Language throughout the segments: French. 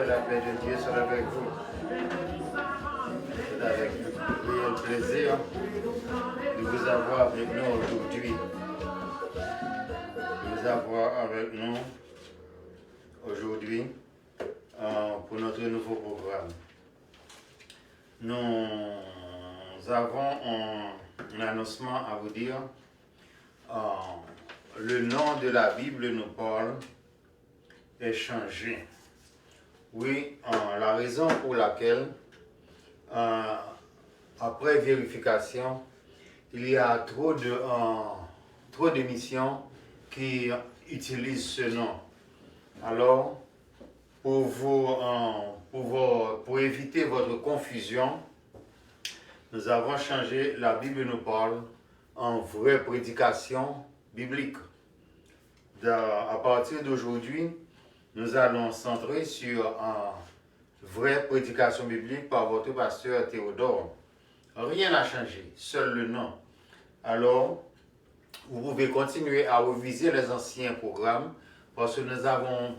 La paix de Dieu soit avec vous. C'est avec réel plaisir de vous avoir avec nous aujourd'hui. De vous avoir avec nous aujourd'hui pour notre nouveau programme. Nous avons un annoncement à vous dire. Le nom de la Bible nous parle est changé. Oui, la raison pour laquelle, après vérification, il y a trop d'émissions qui utilisent ce nom. Alors, pour éviter votre confusion, nous avons changé La Bible nous parle en vraie prédication biblique. À partir d'aujourd'hui, nous allons centrer sur une vraie prédication biblique par votre pasteur Théodore. Rien n'a changé, seul le nom. Alors, vous pouvez continuer à réviser les anciens programmes parce que nous avons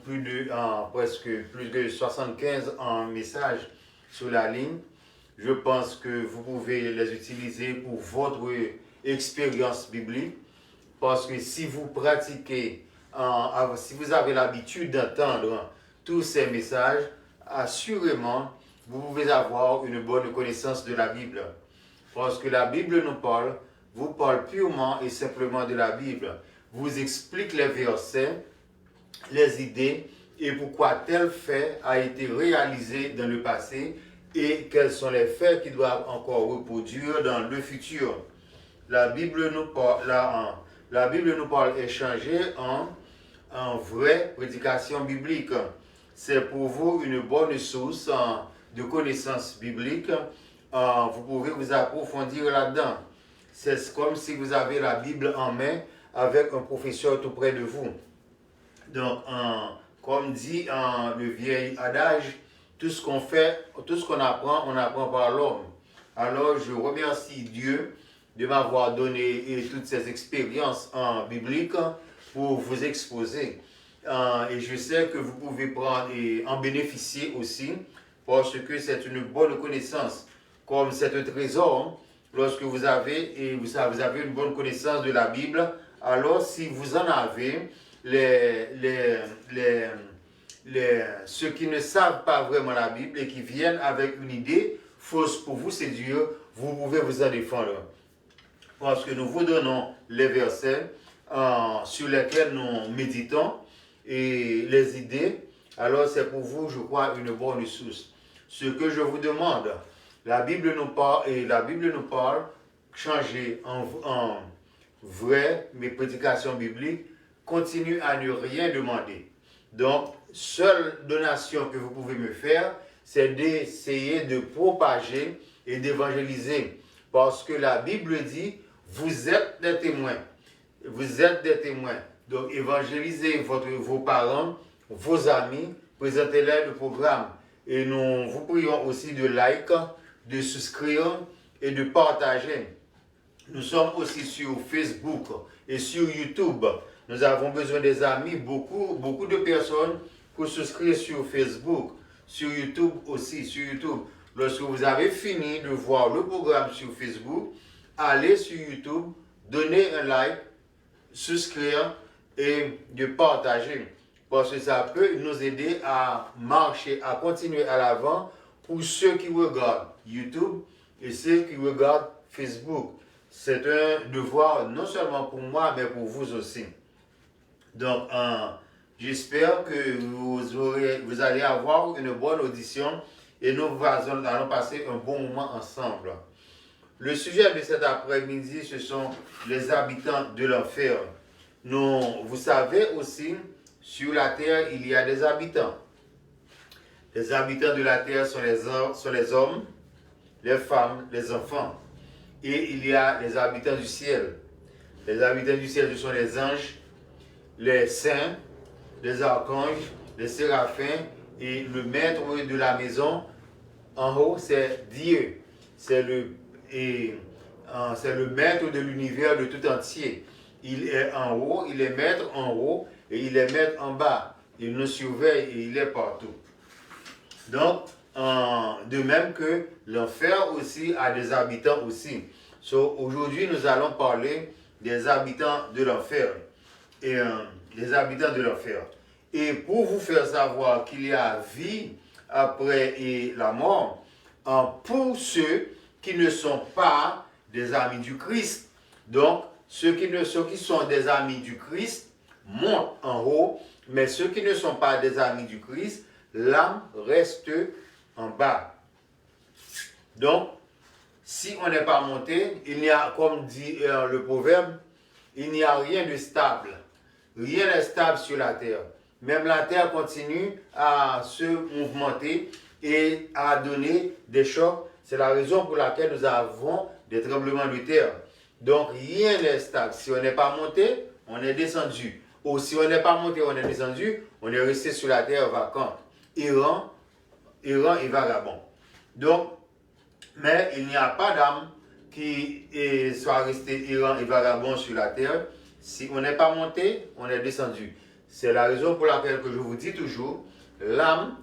presque plus de 75 messages sur la ligne. Je pense que vous pouvez les utiliser pour votre expérience biblique parce que si vous pratiquez si vous avez l'habitude d'entendre tous ces messages, assurément, vous pouvez avoir une bonne connaissance de la Bible. Parce que la Bible vous parle purement et simplement de la Bible. Vous explique les versets, les idées et pourquoi tel fait a été réalisé dans le passé et quels sont les faits qui doivent encore reproduire dans le futur. La Bible nous parle échanger en vraie prédication biblique. C'est pour vous une bonne source de connaissances bibliques. Vous pouvez vous approfondir là-dedans. C'est comme si vous avez la Bible en main avec un professeur tout près de vous. Donc, comme dit le vieil adage, tout ce qu'on fait, tout ce qu'on apprend, on apprend par l'homme. Alors, je remercie Dieu de m'avoir donné toutes ces expériences bibliques pour vous exposer. Et je sais que vous pouvez prendre et en bénéficier aussi parce que c'est une bonne connaissance. Comme c'est un trésor, lorsque vous avez une bonne connaissance de la Bible, alors si vous en avez, ceux qui ne savent pas vraiment la Bible et qui viennent avec une idée fausse pour vous séduire, vous pouvez vous en défendre. Parce que nous vous donnons les versets sur lesquels nous méditons et les idées, alors c'est pour vous, je crois, une bonne source. Ce que je vous demande, la Bible nous parle, changer en vraie, mais prédication biblique, continue à ne rien demander. Donc, seule donation que vous pouvez me faire, c'est d'essayer de propager et d'évangéliser. Parce que la Bible dit, vous êtes des témoins. Vous êtes des témoins. Donc, évangélisez vos parents, vos amis, présentez-les le programme. Et nous vous prions aussi de like, de souscrire et de partager. Nous sommes aussi sur Facebook et sur YouTube. Nous avons besoin des amis, beaucoup de personnes pour souscrire sur Facebook, sur YouTube aussi, sur YouTube. Lorsque vous avez fini de voir le programme sur Facebook, allez sur YouTube, donnez un like, souscrire et de partager. Parce que ça peut nous aider à marcher, à continuer à l'avant pour ceux qui regardent YouTube et ceux qui regardent Facebook. c'est un devoir non seulement pour moi, mais pour vous aussi. Donc, j'espère que vous allez avoir une bonne audition et nous allons passer un bon moment ensemble. Le sujet de cet après-midi, ce sont les habitants de l'enfer. Vous savez aussi, sur la terre, il y a des habitants. Les habitants de la terre sont les hommes, les femmes, les enfants. Et il y a les habitants du ciel. Les habitants du ciel, ce sont les anges, les saints, les archanges, les séraphins et le maître de la maison. En haut, c'est Dieu. C'est le maître de l'univers de tout entier. Il est en haut, il est maître en haut et il est maître en bas. Il nous surveille et il est partout. Donc, de même que l'enfer aussi a des habitants aussi. Aujourd'hui, nous allons parler des habitants de l'enfer. Et les habitants de l'enfer. Et pour vous faire savoir qu'il y a vie après la mort, pour ceux qui ne sont pas des amis du Christ. Donc, ceux qui sont des amis du Christ montent en haut, mais ceux qui ne sont pas des amis du Christ, l'âme reste en bas. Donc, si on n'est pas monté, il n'y a, comme dit le proverbe, il n'y a rien de stable. Rien n'est stable sur la terre. Même la terre continue à se mouvementer et à donner des chocs. C'est la raison pour laquelle nous avons des tremblements de terre. Donc, rien n'est stable. Si on n'est pas monté, on est descendu. Ou si on n'est pas monté, on est descendu, on est resté sur la terre vacante, errant et vagabond. Donc, mais il n'y a pas d'âme qui soit resté errant et vagabond sur la terre. Si on n'est pas monté, on est descendu. C'est la raison pour laquelle que je vous dis toujours, l'âme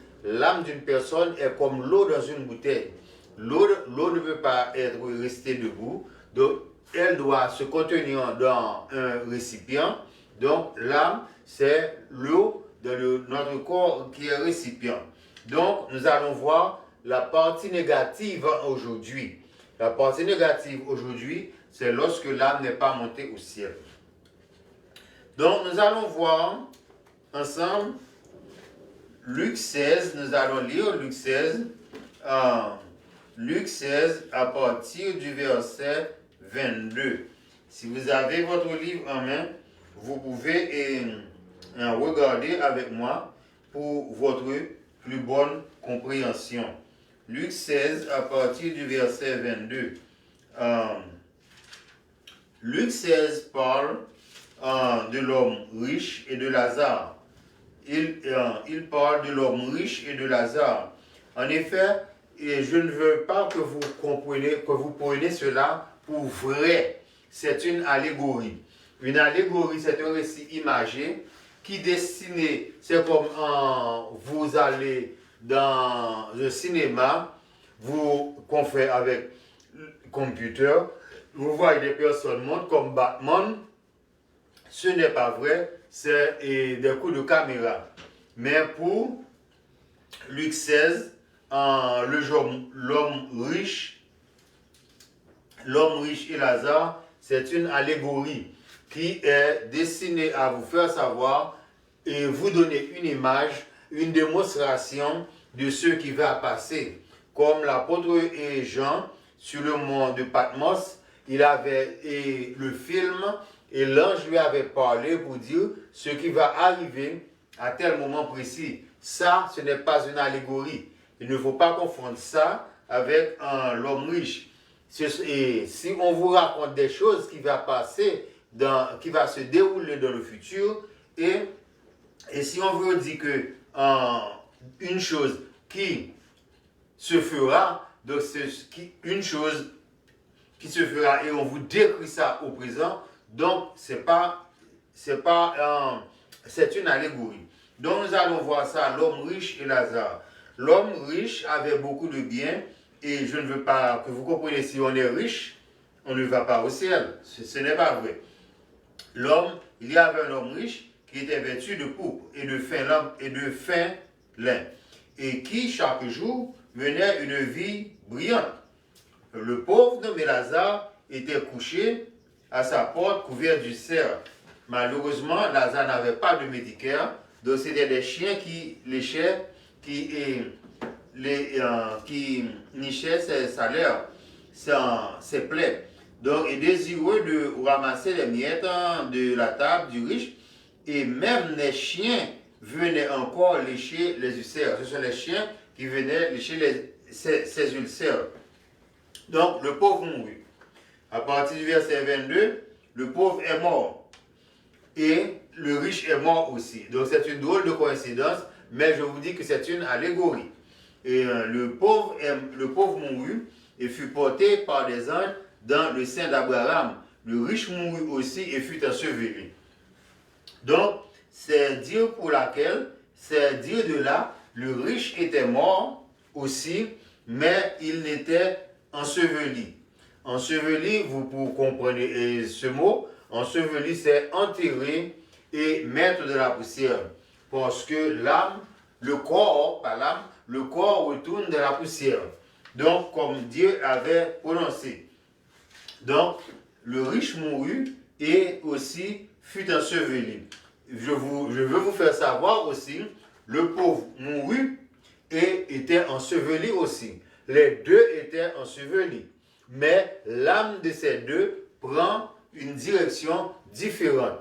d'une personne est comme l'eau dans une bouteille. L'eau ne peut pas être restée debout, donc elle doit se contenir dans un récipient. Donc l'âme, c'est l'eau dans notre corps qui est récipient. Donc nous allons voir la partie négative aujourd'hui. La partie négative aujourd'hui, c'est lorsque l'âme n'est pas montée au ciel. Donc nous allons voir ensemble Luc 16, nous allons lire Luc 16, Luc 16 à partir du verset 22. Si vous avez votre livre en main, vous pouvez regarder avec moi pour votre plus bonne compréhension. Luc 16 à partir du verset 22. Luc 16 parle de l'homme riche et de Lazare. Il parle de l'homme riche et de Lazare. En effet, je ne veux pas que vous preniez cela pour vrai. C'est une allégorie. Une allégorie, c'est un récit imagé qui dessiné, c'est comme vous allez dans un cinéma, qu'on fait avec le computer, vous voyez des personnes montent comme Batman. Ce n'est pas vrai, c'est des coups de caméra. Mais pour Luc 16, l'homme riche et Lazare, c'est une allégorie qui est destinée à vous faire savoir et vous donner une image, une démonstration de ce qui va passer. Comme l'apôtre Jean, sur le mont de Patmos, il avait le film et l'ange lui avait parlé pour dire ce qui va arriver à tel moment précis. Ça, ce n'est pas une allégorie. Il ne faut pas confondre ça avec l'homme riche. Et si on vous raconte des choses qui vont passer, qui va se dérouler dans le futur, et si on vous dit que une chose qui se fera, donc une chose qui se fera et on vous décrit ça au présent, donc c'est une allégorie. Donc nous allons voir ça, l'homme riche et Lazare. L'homme riche avait beaucoup de biens et je ne veux pas que vous compreniez, si on est riche, on ne va pas au ciel. Ce n'est pas vrai. Il y avait un homme riche qui était vêtu de pourpre et de fin lin et qui chaque jour menait une vie brillante. Le pauvre nommé Lazare était couché à sa porte couvert d'ulcères. Malheureusement, Lazare n'avait pas de médicaments, donc c'était des chiens qui léchaient, qui nichaient ses salaires, ses plaies. Donc, il est désireux de ramasser les miettes de la table du riche, et même les chiens venaient encore lécher les ulcères. Ce sont les chiens qui venaient lécher ces ulcères. Donc, le pauvre mourut. À partir du verset 22, le pauvre est mort. Et le riche est mort aussi. Donc, c'est une drôle de coïncidence, mais je vous dis que c'est une allégorie. Et le pauvre mourut et fut porté par des anges dans le sein d'Abraham. Le riche mourut aussi et fut enseveli. Donc, c'est dire pour laquelle, c'est dire de là, le riche était mort aussi, mais il n'était enseveli. Enseveli, vous comprenez ce mot, enseveli c'est enterré et mettre de la poussière. Parce que l'âme, le corps, pas l'âme, le corps retourne de la poussière. Donc, comme Dieu avait prononcé. Donc, le riche mourut et aussi fut enseveli. Je veux vous faire savoir aussi, le pauvre mourut et était enseveli aussi. Les deux étaient ensevelis. Mais l'âme de ces deux prend une direction différente.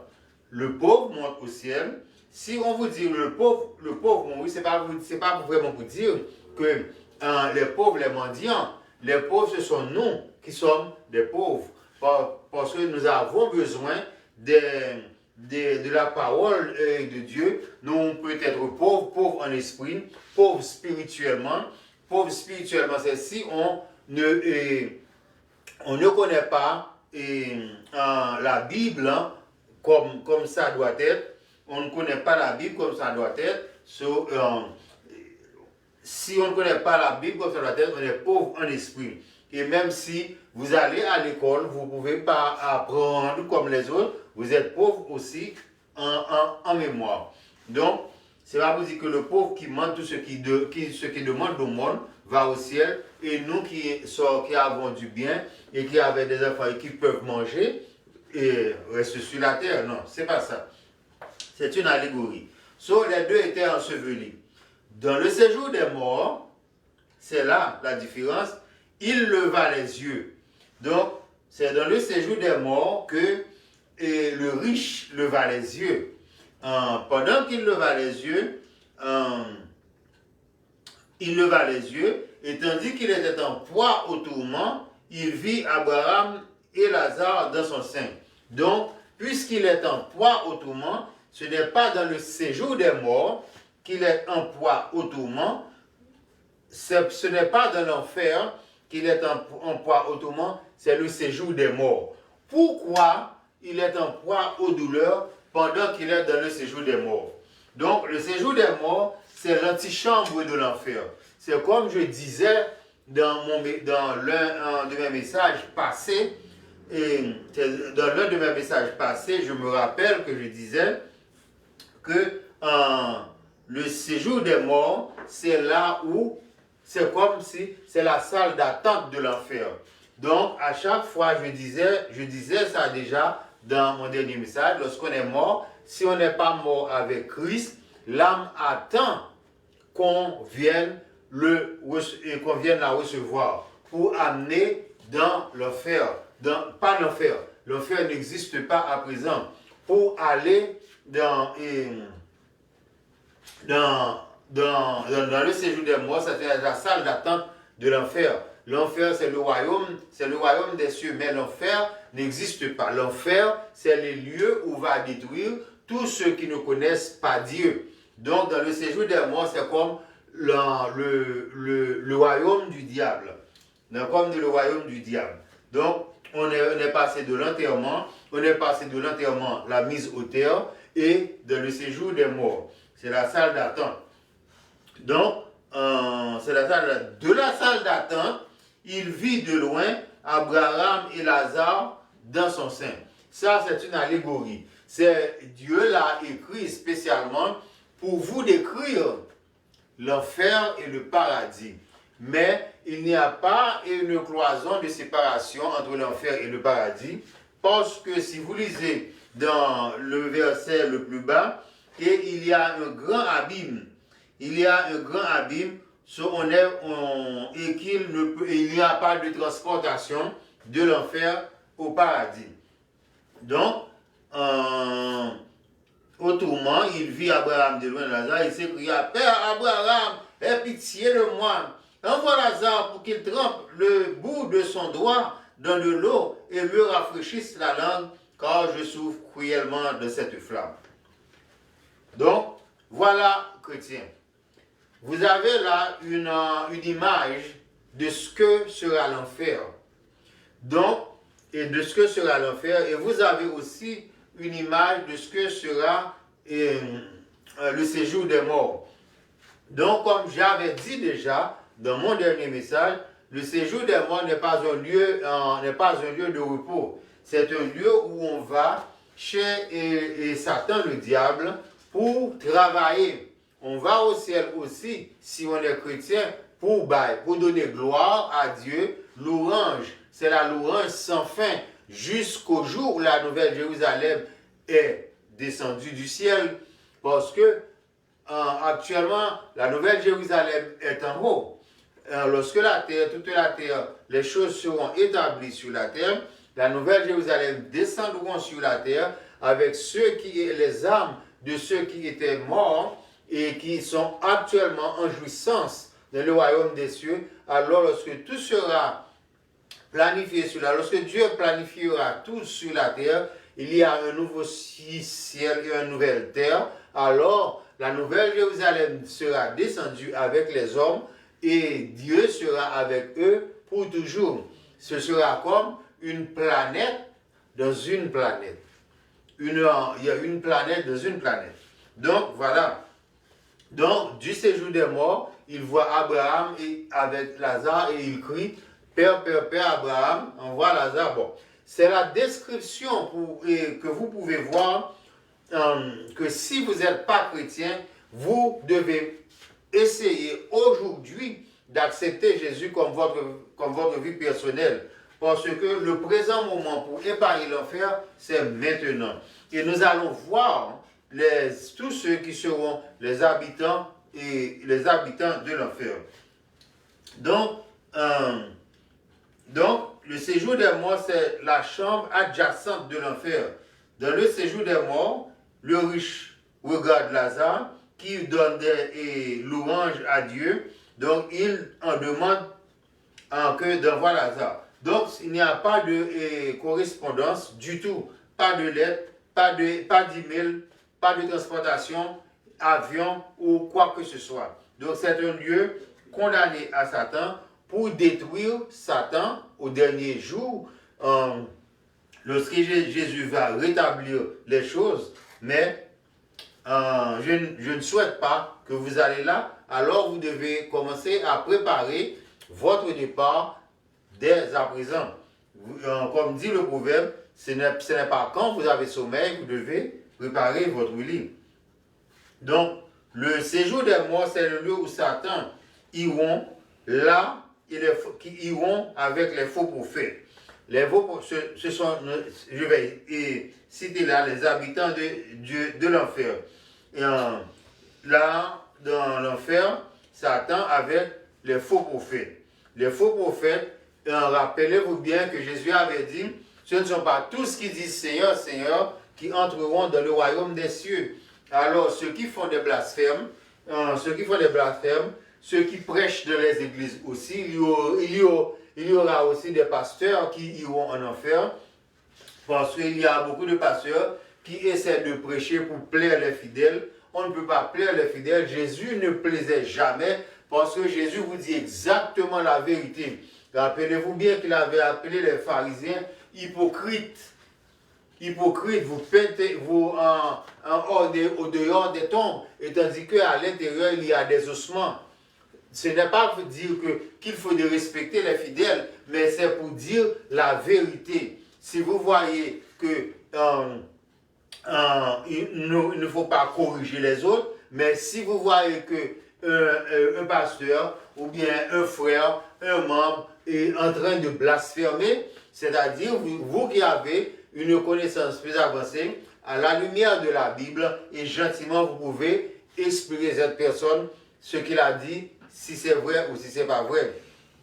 Le pauvre monte au ciel. Si on vous dit le pauvre mourut, ce n'est pas vraiment pour dire que les pauvres, les mendiants, les pauvres, ce sont nous qui sommes des pauvres. Parce que nous avons besoin de la parole de Dieu. Nous peut être pauvres en esprit, pauvres spirituellement. Pauvres spirituellement, c'est si on ne connaît pas la Bible comme ça doit être. On ne connaît pas la Bible comme ça doit être. Si on ne connaît pas la Bible comme ça doit être, on est pauvre en esprit. Et même si vous allez à l'école, vous ne pouvez pas apprendre comme les autres, vous êtes pauvre aussi en mémoire. Donc, c'est pas pour dire que le pauvre qui demande tout ce qui demande au monde va au ciel, et nous qui avons du bien et qui avons des enfants et qui peuvent manger et rester sur la terre. Non, c'est pas ça. C'est une allégorie. Les deux étaient ensevelis. Dans le séjour des morts, c'est là la différence, il leva les yeux. Donc, c'est dans le séjour des morts que le riche leva les yeux. Pendant qu'il leva les yeux, et tandis qu'il était en proie au tourment, il vit Abraham et Lazare dans son sein. Donc, puisqu'il est en proie au tourment, ce n'est pas dans le séjour des morts qu'il est en proie au tourment, ce n'est pas dans l'enfer qu'il est en proie au tourment, c'est le séjour des morts. Pourquoi il est en proie aux douleurs pendant qu'il est dans le séjour des morts? Donc, le séjour des morts, c'est l'antichambre de l'enfer. C'est comme je disais dans l'un de mes messages passés, dans l'un de mes messages passés, je me rappelle que je disais que le séjour des morts, c'est là où, c'est comme si c'est la salle d'attente de l'enfer. Donc, à chaque fois, je disais ça déjà dans mon dernier message, lorsqu'on est mort, si on n'est pas mort avec Christ, l'âme attend qu'on vienne la recevoir pour amener dans l'enfer. Pas l'enfer. L'enfer n'existe pas à présent. Pour aller dans le séjour des morts, c'est la salle d'attente de l'enfer. L'enfer, c'est le royaume des cieux, mais l'enfer n'existe pas. L'enfer, c'est les lieux où va détruire tous ceux qui ne connaissent pas Dieu. Donc, dans le séjour des morts, c'est comme le royaume du diable. Comme le royaume du diable. Donc, on est passé de l'enterrement, la mise au terre, et dans le séjour des morts. C'est la salle d'attente. Donc, c'est de la salle d'attente, il vit de loin Abraham et Lazare dans son sein. Ça, c'est une allégorie. Dieu l'a écrit spécialement pour vous décrire l'enfer et le paradis. Mais il n'y a pas une cloison de séparation entre l'enfer et le paradis, parce que si vous lisez dans le verset le plus bas, il y a un grand abîme. Il y a un grand abîme et il n'y a pas de transportation de l'enfer au paradis. Donc, autrement, il vit Abraham de loin Lazare, il s'écria, Père Abraham, aie pitié de moi. Envoie Lazare pour qu'il trempe le bout de son doigt dans de l'eau et me rafraîchisse la langue, car je souffre cruellement de cette flamme. Donc, voilà, chrétiens. Vous avez là une image de ce que sera l'enfer. Donc, et de ce que sera l'enfer. Et vous avez aussi une image de ce que sera le séjour des morts. Donc, comme j'avais dit déjà dans mon dernier message, le séjour des morts n'est pas un lieu de repos. C'est un lieu où on va chez Satan, le diable, pour travailler. On va au ciel aussi, si on est chrétien, pour donner gloire à Dieu, louange. C'est la louange sans fin, jusqu'au jour où la Nouvelle Jérusalem est descendue du ciel. Parce que actuellement, la Nouvelle Jérusalem est en haut. Lorsque toute la terre, les choses seront établies sur la terre, la Nouvelle Jérusalem descendront sur la terre avec les âmes de ceux qui étaient morts et qui sont actuellement en jouissance dans le royaume des cieux. Alors lorsque tout sera planifié lorsque Dieu planifiera tout sur la terre, il y a un nouveau ciel et une nouvelle terre. Alors la Nouvelle Jérusalem sera descendue avec les hommes et Dieu sera avec eux pour toujours. Ce sera comme une planète dans une planète. Il y a une planète dans une planète. Donc voilà. Donc du séjour des morts, il voit Abraham avec Lazare et il crie, Père, Père, Père Abraham, envoie Lazare. Bon, c'est la description que vous pouvez voir que si vous n'êtes pas chrétien, vous devez essayer aujourd'hui d'accepter Jésus comme votre vie personnelle. Parce que le présent moment pour épargner l'enfer, c'est maintenant. Et nous allons voir tous ceux qui seront les habitants de l'enfer. Donc, le séjour des morts, c'est la chambre adjacente de l'enfer. Dans le séjour des morts, le riche regarde Lazare qui donne des louanges à Dieu. Donc, il en demande que d'envoyer Lazare. Donc, il n'y a pas de correspondance du tout. Pas de lettre, pas d'email, pas de transportation, avion ou quoi que ce soit. Donc, c'est un lieu condamné à Satan pour détruire Satan au dernier jour, lorsque Jésus va rétablir les choses. Mais je ne souhaite pas que vous allez là. Alors, vous devez commencer à préparer votre départ dès à présent. Comme dit le proverbe, ce n'est pas quand vous avez sommeil, vous devez préparer votre lit. Donc, le séjour des morts, c'est le lieu où Satan iront là, qui iront avec les faux prophètes. Ce sont, je vais citer là, les habitants de l'enfer. Là, dans l'enfer, Satan avec les faux prophètes. Les faux prophètes, rappelez-vous bien que Jésus avait dit, ce ne sont pas tous qui disent Seigneur, Seigneur, qui entreront dans le royaume des cieux. Alors, ceux qui font des blasphèmes, ceux qui prêchent dans les églises aussi, il y aura aussi des pasteurs qui iront en enfer, parce qu'il y a beaucoup de pasteurs qui essaient de prêcher pour plaire les fidèles. On ne peut pas plaire les fidèles. Jésus ne plaisait jamais, parce que Jésus vous dit exactement la vérité. Rappelez-vous bien qu'il avait appelé les pharisiens hypocrites. Hypocrite, vous pétez au dehors des tombes, et tandis qu'à l'intérieur, il y a des ossements. Ce n'est pas pour dire qu'il faut respecter les fidèles, mais c'est pour dire la vérité. Si vous voyez que il ne faut pas corriger les autres, mais si vous voyez un pasteur ou bien un frère, un membre est en train de blasphémer, c'est-à-dire vous qui avez une connaissance plus avancée, à la lumière de la Bible, et gentiment vous pouvez expliquer cette personne ce qu'il a dit, si c'est vrai ou si c'est pas vrai.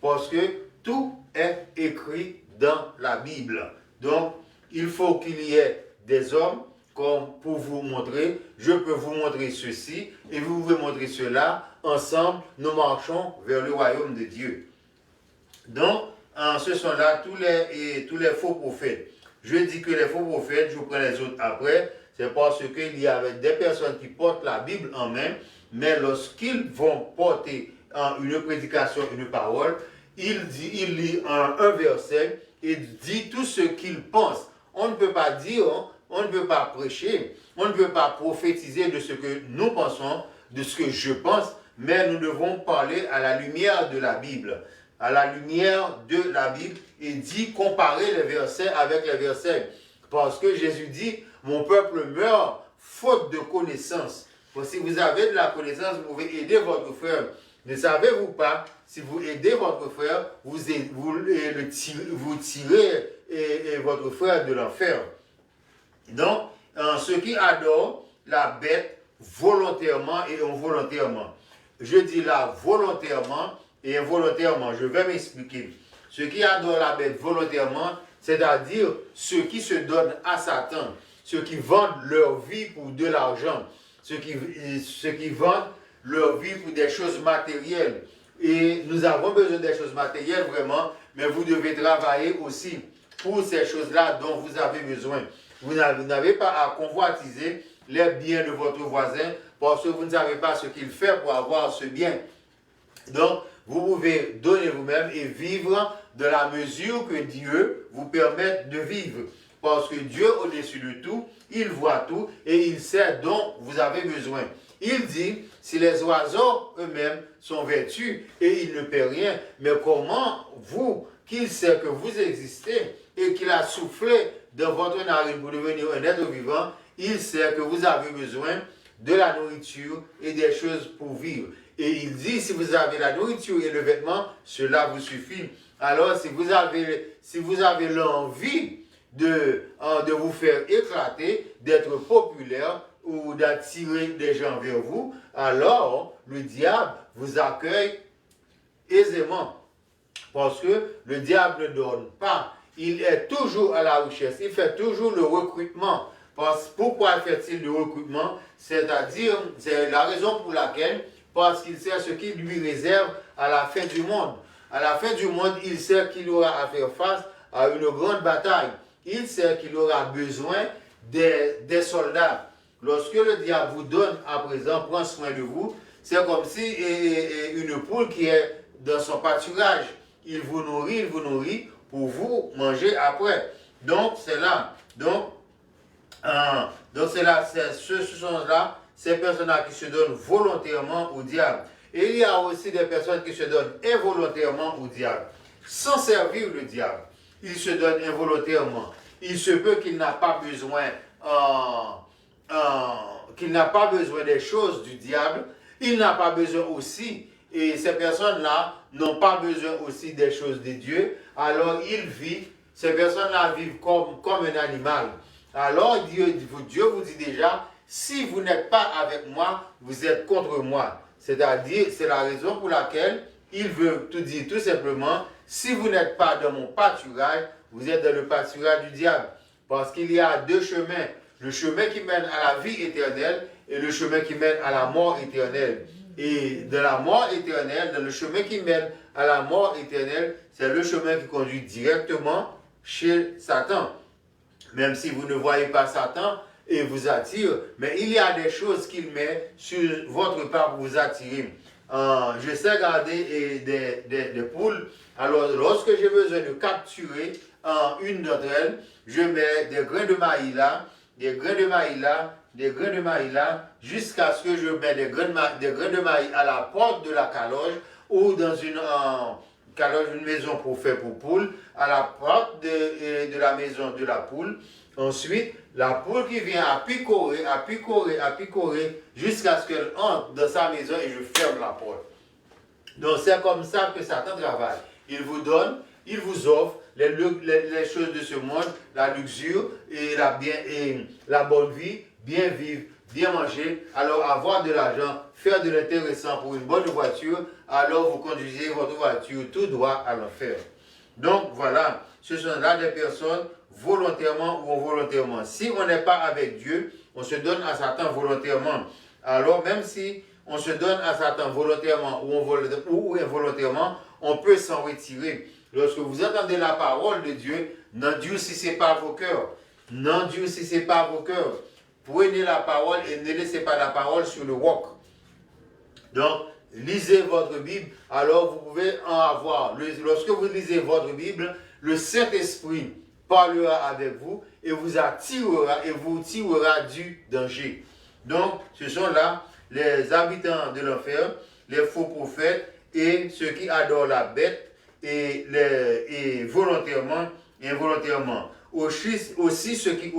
Parce que tout est écrit dans la Bible. Donc, il faut qu'il y ait des hommes comme pour vous montrer, je peux vous montrer ceci et vous pouvez montrer cela. Ensemble, nous marchons vers le royaume de Dieu. Donc, ce sont là tous les faux prophètes. Je dis que les faux prophètes, je vous prends les autres après, c'est parce qu'il y avait des personnes qui portent la Bible en main, mais lorsqu'ils vont porter une prédication, une parole, il lit un verset et dit tout ce qu'il pense. On ne peut pas dire, on ne peut pas prêcher, on ne peut pas prophétiser de ce que nous pensons, de ce que je pense, mais nous devons parler à la lumière de la Bible. À la lumière de la Bible, il dit comparer les versets avec les versets. Parce que Jésus dit, mon peuple meurt faute de connaissance. Si vous avez de la connaissance, vous pouvez aider votre frère. Ne savez-vous pas, si vous aidez votre frère, vous tirez votre frère de l'enfer. Donc, ceux qui adorent la bête volontairement et involontairement. Je dis là volontairement et involontairement. Je vais m'expliquer. Ceux qui adorent la bête volontairement, c'est-à-dire ceux qui se donnent à Satan, ceux qui vendent leur vie pour de l'argent, ceux qui vendent leur vie pour des choses matérielles. Et nous avons besoin des choses matérielles vraiment, mais vous devez travailler aussi pour ces choses-là dont vous avez besoin. Vous n'avez pas à convoitiser les biens de votre voisin parce que vous ne savez pas ce qu'il fait pour avoir ce bien. Donc, vous pouvez donner vous-même et vivre de la mesure que Dieu vous permette de vivre. Parce que Dieu, au-dessus de tout, il voit tout et il sait dont vous avez besoin. Il dit, si les oiseaux eux-mêmes sont vêtus et ils ne paient rien, mais comment vous, qu'il sait que vous existez et qu'il a soufflé dans votre narine pour devenir un être vivant, il sait que vous avez besoin de la nourriture et des choses pour vivre. Et il dit, si vous avez la nourriture et le vêtement, cela vous suffit. Alors, si vous avez l'envie de vous faire éclater, d'être populaire ou d'attirer des gens vers vous, alors le diable vous accueille aisément. Parce que le diable ne donne pas. Il est toujours à la recherche. Il fait toujours le recrutement. Pourquoi fait-il le recrutement? C'est-à-dire, c'est la raison pour laquelle, parce qu'il sait ce qu'il lui réserve à la fin du monde. À la fin du monde, il sait qu'il aura à faire face à une grande bataille. Il sait qu'il aura besoin des soldats. Lorsque le diable vous donne à présent, prend soin de vous, c'est comme si une poule qui est dans son pâturage, il vous nourrit pour vous manger après. Donc, c'est là. Donc c'est là, ce sont là ces personnes-là qui se donnent volontairement au diable. Et il y a aussi des personnes qui se donnent involontairement au diable, sans servir le diable. Il se donne involontairement. Il se peut qu'il n'a pas besoin, des choses du diable. Il n'a pas besoin aussi, et ces personnes-là n'ont pas besoin aussi des choses de Dieu. Alors ces personnes-là vivent comme un animal. Alors Dieu vous dit déjà, si vous n'êtes pas avec moi, vous êtes contre moi. C'est-à-dire, c'est la raison pour laquelle il veut tout dire tout simplement, si vous n'êtes pas dans mon pâturage, vous êtes dans le pâturage du diable. Parce qu'il y a deux chemins. Le chemin qui mène à la vie éternelle et le chemin qui mène à la mort éternelle. Et de la mort éternelle, dans le chemin qui mène à la mort éternelle, c'est le chemin qui conduit directement chez Satan. Même si vous ne voyez pas Satan et vous attire, mais il y a des choses qu'il met sur votre pas pour vous attirer. Je sais garder des poules. Alors, lorsque j'ai besoin de capturer une d'entre elles, je mets des grains de maïs là, jusqu'à ce que je mette des grains de maïs à la porte de la caloge ou dans une maison pour faire pour poule, à la porte de la maison de la poule. Ensuite, la poule qui vient à picorer, jusqu'à ce qu'elle entre dans sa maison et je ferme la porte. Donc c'est comme ça que Satan travaille. Il vous donne, il vous offre les choses de ce monde, la luxure et la bonne vie, bien vivre, bien manger, alors avoir de l'argent, faire de l'intéressant pour une bonne voiture, alors vous conduisez votre voiture tout droit à l'enfer. Donc voilà, ce sont là des personnes volontairement ou involontairement. Si on n'est pas avec Dieu, on se donne à Satan volontairement. Alors même si on se donne à Satan volontairement ou involontairement, on peut s'en retirer. Lorsque vous entendez la parole de Dieu, n'endurcissez pas vos cœurs. N'endurcissez pas vos cœurs. Prenez la parole et ne laissez pas la parole sur le roc. Donc, lisez votre Bible, alors vous pouvez en avoir. Lorsque vous lisez votre Bible, le Saint-Esprit parlera avec vous et vous attirera et vous tirera du danger. Donc, ce sont là les habitants de l'enfer, les faux prophètes et ceux qui adorent la bête et volontairement et involontairement. Aussi ceux qui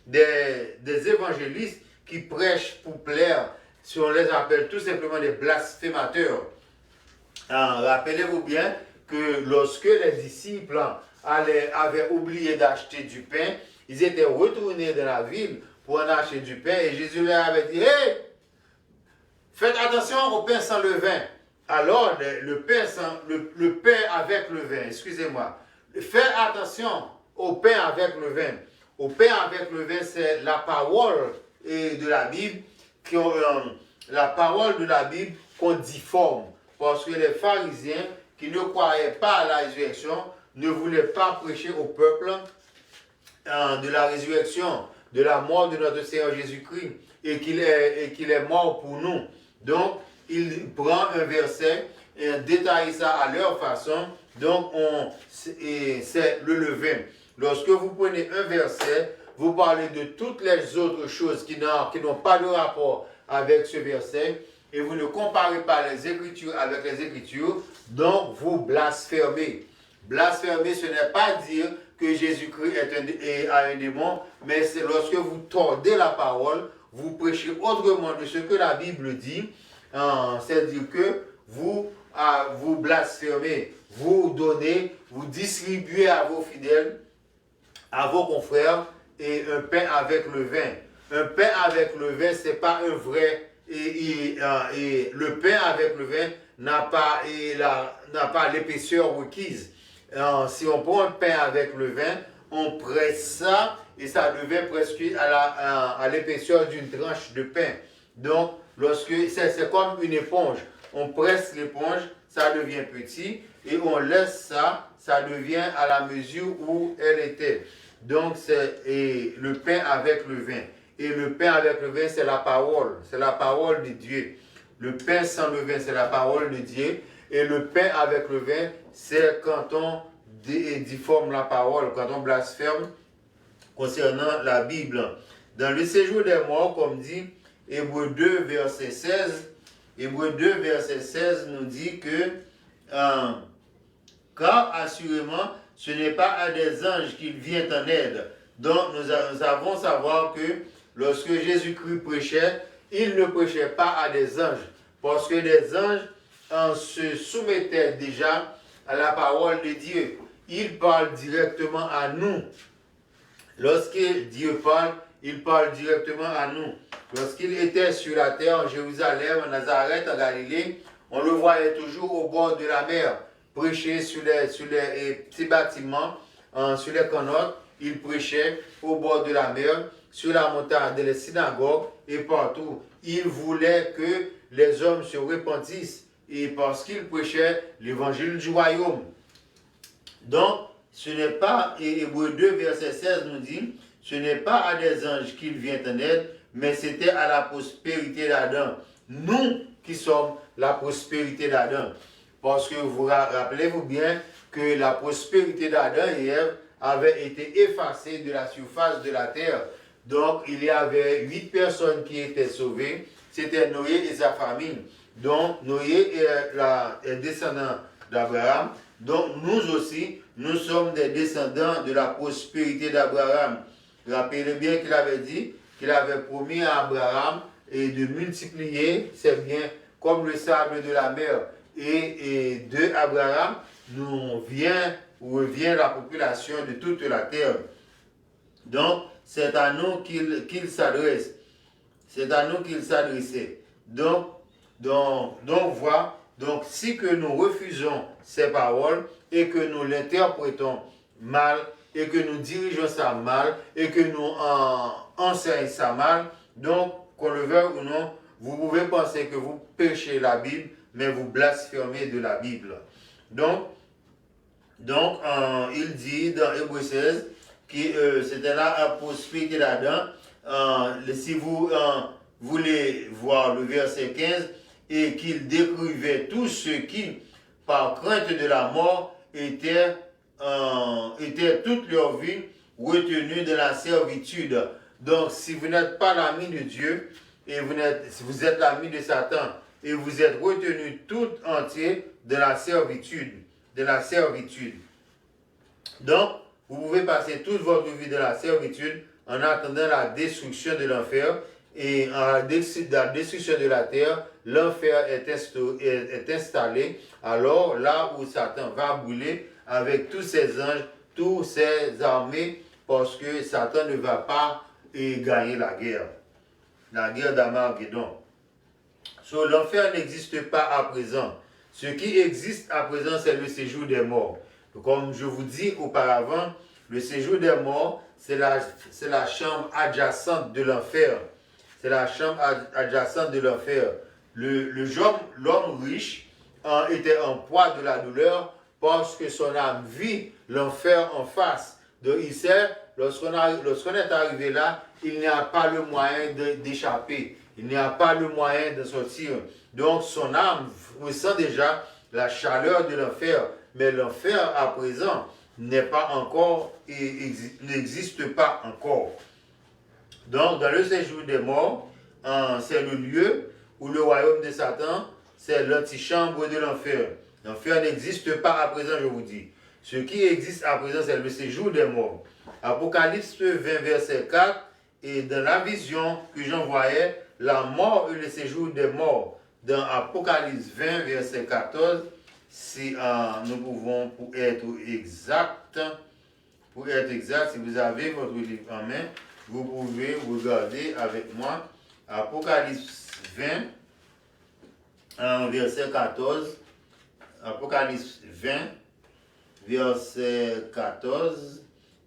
des évangélistes qui prêchent pour plaire, si on les appelle tout simplement des blasphémateurs. Rappelez-vous bien que lorsque les disciples avaient oublié d'acheter du pain, ils étaient retournés dans la ville pour en acheter du pain et Jésus leur avait dit: hey, faites attention au pain sans levain. Alors, le pain avec le vin, excusez-moi. Faites attention au pain avec le vin. Au pain avec le vin, c'est la parole de la Bible, la parole de la Bible qu'on difforme. Parce que les pharisiens qui ne croyaient pas à la résurrection ne voulaient pas prêcher au peuple de la résurrection, de la mort de notre Seigneur Jésus-Christ et qu'il est mort pour nous. Donc, il prend un verset et détaille ça à leur façon. Donc, c'est le levain. Lorsque vous prenez un verset, vous parlez de toutes les autres choses qui n'ont pas de rapport avec ce verset et vous ne comparez pas les Écritures avec les Écritures, donc vous blasphémez. Blasphémer, ce n'est pas dire que Jésus-Christ a un démon, mais c'est lorsque vous tordez la parole, vous prêchez autrement de ce que la Bible dit, c'est-à-dire que vous blasphémez, vous donnez, vous distribuez à vos fidèles, à vos confrères, et un pain avec le vin. Un pain avec le vin, ce n'est pas un vrai, et le pain avec le vin n'a pas l'épaisseur requise. Si on prend un pain avec le vin, on presse ça et ça devient presque à l'épaisseur d'une tranche de pain. Donc, c'est comme une éponge. On presse l'éponge, ça devient petit et on laisse ça, ça devient à la mesure où elle était. Donc, c'est le pain avec le vin. Et le pain avec le vin, c'est la parole de Dieu. Le pain sans le vin, c'est la parole de Dieu. Et le pain avec le vin, c'est quand on difforme la parole, quand on blasphème concernant la Bible. Dans le séjour des morts, comme dit Hébreux 2, verset 16, Hébreux 2, verset 16 nous dit que car assurément, ce n'est pas à des anges qu'il vient en aide. Donc nous avons savoir que lorsque Jésus-Christ prêchait, il ne prêchait pas à des anges. Parce que les anges se soumettaient déjà à la parole de Dieu. Il parle directement à nous. Lorsque Dieu parle, il parle directement à nous. Lorsqu'il était sur la terre, en Jérusalem, en Nazareth, en Galilée, on le voyait toujours au bord de la mer, prêcher sur les petits bâtiments, sur les canottes. Il prêchait au bord de la mer, sur la montagne, dans les synagogues et partout. Il voulait que les hommes se repentissent et parce qu'il prêchait l'évangile du royaume. Donc, ce n'est pas, et Hébreux 2, verset 16 nous dit, ce n'est pas à des anges qu'il vient en aide, mais c'était à la prospérité d'Adam. Nous qui sommes la prospérité d'Adam. Parce que vous rappelez-vous bien que la prospérité d'Adam et Ève avait été effacée de la surface de la terre. Donc, il y avait 8 personnes qui étaient sauvées. C'était Noé et sa famille. Donc, Noé est descendant d'Abraham. Donc, nous aussi, nous sommes des descendants de la prospérité d'Abraham. Rappelez bien qu'il avait dit qu'il avait promis à Abraham et de multiplier ses biens comme le sable de la mer. Et de Abraham nous revient la population de toute la terre. Donc, c'est à nous qu'il s'adresse. C'est à nous qu'il s'adressait. Donc, voilà. Donc, si que nous refusons ces paroles et que nous l'interprétons mal et que nous dirigeons ça mal et que nous enseignons ça mal, donc, qu'on le veuille ou non, vous pouvez penser que vous péchez la Bible, mais vous blasphémez de la Bible. Donc, il dit dans Hébreux 16, c'était là un postfit là-dedans. Si vous voulez voir le verset 15, et qu'il décrivait tous ceux qui, par crainte de la mort, étaient toute leur vie retenus de la servitude. Donc, si vous n'êtes pas l'ami de Dieu, et vous êtes l'ami de Satan, et vous êtes retenu tout entier de la servitude. Donc, vous pouvez passer toute votre vie de la servitude en attendant la destruction de l'enfer. Et en la destruction de la terre, l'enfer est installé. Alors, là où Satan va brûler avec tous ses anges, tous ses armées, parce que Satan ne va pas gagner la guerre d'Armageddon. L'enfer n'existe pas à présent. Ce qui existe à présent, c'est le séjour des morts. Comme je vous dis auparavant, le séjour des morts, c'est la chambre adjacente de l'enfer. C'est la chambre adjacente de l'enfer. L'homme riche était en proie de la douleur parce que son âme vit l'enfer en face. Donc il sait, lorsqu'on est arrivé là, il n'y a pas le moyen d'échapper. Il n'y a pas le moyen de sortir. Donc son âme ressent déjà la chaleur de l'enfer. Mais l'enfer à présent n'existe pas encore. Donc, dans le séjour des morts, c'est le lieu où le royaume de Satan, c'est l'antichambre de l'enfer. L'enfer n'existe pas à présent, je vous dis. Ce qui existe à présent, c'est le séjour des morts. Apocalypse 20, verset 4, et dans la vision que j'en voyais, la mort et le séjour des morts. Dans Apocalypse 20, verset 14, si nous pouvons, pour être exact, si vous avez votre livre en main, vous pouvez regarder avec moi Apocalypse 20, verset 14. Apocalypse 20, verset 14.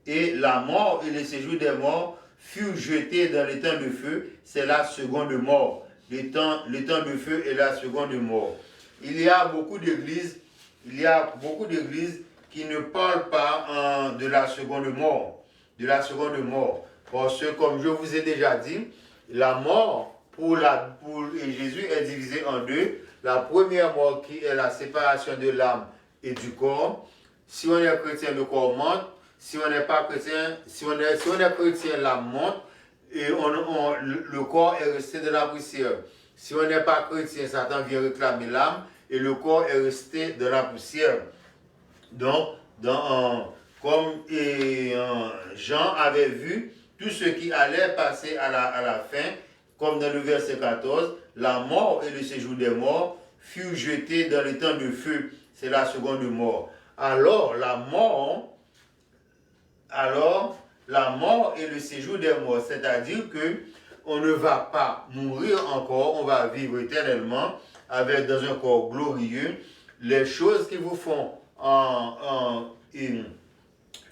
Et la mort et le séjour des morts furent jetés dans les temps de feu. C'est la seconde mort. Le temps de feu est la seconde mort. Il y a beaucoup d'églises qui ne parlent pas de la seconde mort. Parce que, comme je vous ai déjà dit, la mort pour Jésus est divisée en deux. La première mort qui est la séparation de l'âme et du corps. Si on est chrétien, le corps monte. Si on n'est pas chrétien, si on est chrétien, l'âme monte. Et le corps est resté dans la poussière. Si on n'est pas chrétien, Satan vient réclamer l'âme et le corps est resté dans la poussière. Donc, comme Jean avait vu tout ce qui allait passer à la fin, comme dans le verset 14, la mort et le séjour des morts furent jetés dans le temps de feu. C'est la seconde mort. Alors, la mort et le séjour des morts, c'est-à-dire que on ne va pas mourir encore, on va vivre éternellement dans un corps glorieux. Les choses qui vous font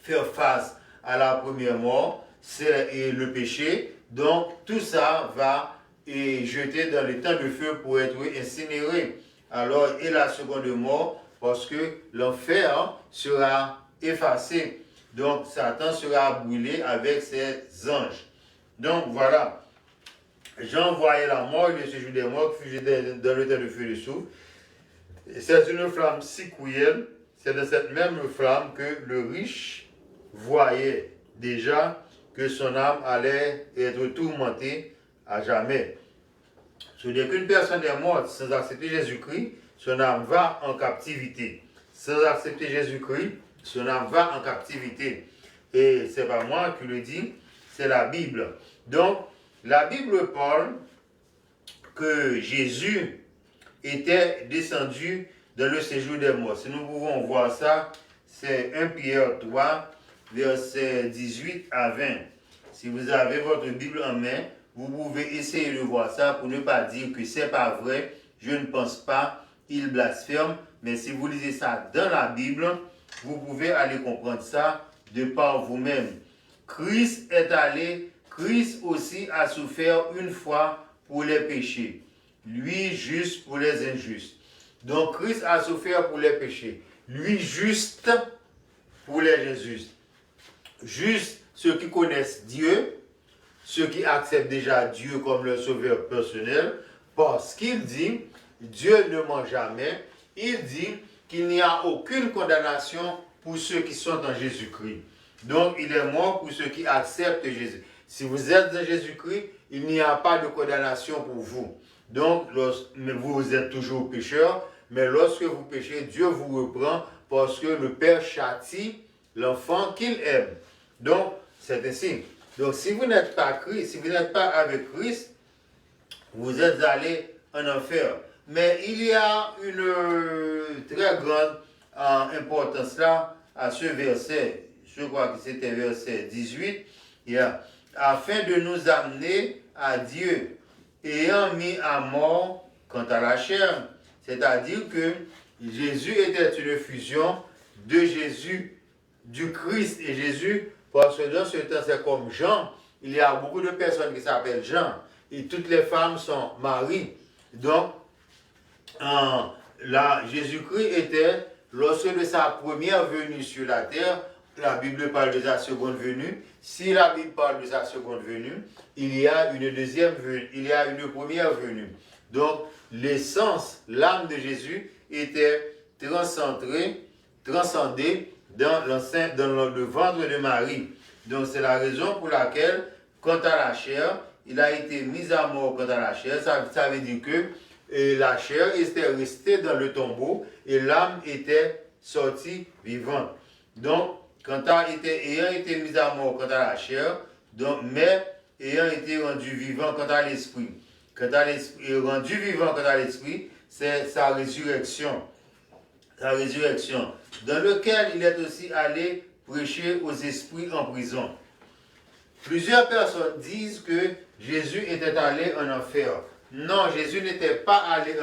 faire face à la première mort, c'est le péché. Donc, tout ça va jeter dans le temps de feu pour être incinéré. Alors, et la seconde mort, parce que l'enfer sera effacé. Donc, Satan sera brûlé avec ses anges. Donc, voilà. Jean voyait la mort et le séjour des morts qui fut jeté dans le temps de feu de soufre. C'est une flamme si cruelle, c'est de cette même flamme que le riche voyait déjà que son âme allait être tourmentée à jamais. Dès qu'une personne est morte sans accepter Jésus-Christ, son âme va en captivité. Sans accepter Jésus-Christ, son âme va en captivité. Et ce n'est pas moi qui le dis, c'est la Bible. Donc, la Bible parle que Jésus était descendu dans le séjour des morts. Si nous pouvons voir ça, c'est 1 Pierre 3, versets 18 à 20. Si vous avez votre Bible en main, vous pouvez essayer de voir ça pour ne pas dire que c'est pas vrai, je ne pense pas, il blasphème. Mais si vous lisez ça dans la Bible, vous pouvez aller comprendre ça de par vous-même. Christ aussi a souffert une fois pour les péchés, lui juste pour les injustes. Donc Christ a souffert pour les péchés, lui juste pour les injustes. Juste ceux qui connaissent Dieu, ceux qui acceptent déjà Dieu comme leur sauveur personnel, parce qu'il dit, Dieu ne ment jamais, il dit qu'il n'y a aucune condamnation pour ceux qui sont en Jésus-Christ. Donc il est mort pour ceux qui acceptent Jésus. Si vous êtes en Jésus-Christ, il n'y a pas de condamnation pour vous. Donc vous êtes toujours pécheur, mais lorsque vous péchez, Dieu vous reprend parce que le Père châtie l'enfant qu'il aime. Donc, c'est ainsi. Donc, si vous n'êtes pas Christ, si vous n'êtes pas avec Christ, vous êtes allé en enfer. Mais il y a une très grande importance là à ce verset. Je crois que c'était verset 18. Afin de nous amener à Dieu, ayant mis à mort quant à la chair. C'est-à-dire que Jésus était une fusion de Jésus, du Christ et Jésus, parce que dans ce temps, c'est comme Jean. Il y a beaucoup de personnes qui s'appellent Jean, et toutes les femmes sont Marie. Donc, là, Jésus-Christ était, lorsque de sa première venue sur la terre, la Bible parle de sa seconde venue. Si la Bible parle de sa seconde venue, il y a une deuxième venue, il y a une première venue. Donc, l'essence, l'âme de Jésus était transcendée dans le ventre de Marie. Donc, c'est la raison pour laquelle, quant à la chair, il a été mis à mort quant à la chair. Ça veut dire que la chair était restée dans le tombeau et l'âme était sortie vivante. Donc, ayant été mis à mort quant à la chair, mais ayant été rendu vivant quant à l'esprit. Rendu vivant quant à l'esprit, c'est sa résurrection. Sa résurrection, dans lequel il est aussi allé prêcher aux esprits en prison. Plusieurs personnes disent que Jésus était allé en enfer. Non, Jésus n'était pas allé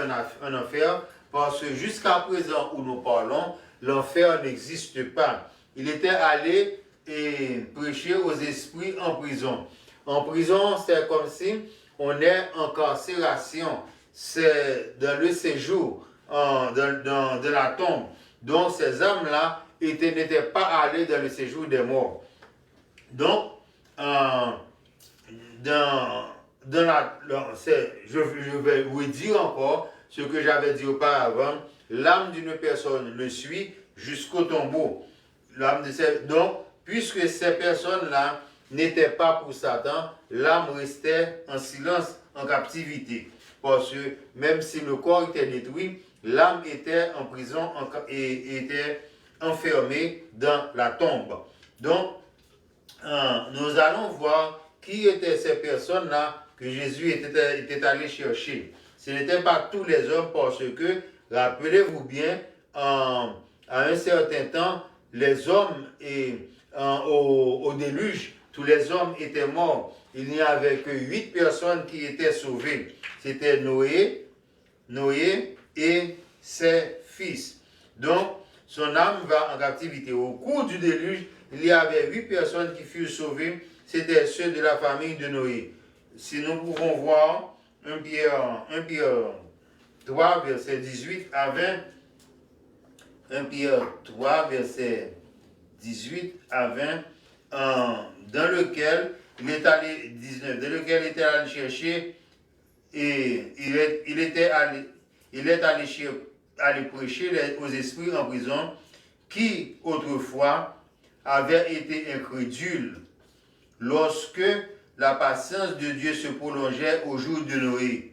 en enfer parce que jusqu'à présent où nous parlons, l'enfer n'existe pas. Il était allé prêcher aux esprits en prison. En prison, c'est comme si on est en carcération. C'est dans le séjour, dans la tombe. Donc ces âmes-là n'étaient pas allées dans le séjour des morts. Donc, je vais vous dire encore ce que j'avais dit auparavant. L'âme d'une personne le suit jusqu'au tombeau. Donc, puisque ces personnes-là n'étaient pas pour Satan, l'âme restait en silence, en captivité. Parce que même si le corps était détruit, l'âme était en prison et était enfermée dans la tombe. Donc, nous allons voir qui étaient ces personnes-là que Jésus était allé chercher. Ce n'étaient pas tous les hommes parce que, rappelez-vous bien, à un certain temps, les hommes, au déluge, tous les hommes étaient morts. Il n'y avait que 8 personnes qui étaient sauvées. C'était Noé et ses fils. Donc, son âme va en captivité. Au cours du déluge, il y avait 8 personnes qui furent sauvées. C'était ceux de la famille de Noé. Si nous pouvons voir 1 Pierre 3, verset 18 à 20. 1 Pierre 3, verset 18 à 20, dans lequel il est allé, 19, dans lequel il était allé chercher, et il est allé prêcher aux esprits en prison, qui autrefois avaient été incrédules, lorsque la patience de Dieu se prolongeait au jour de Noé,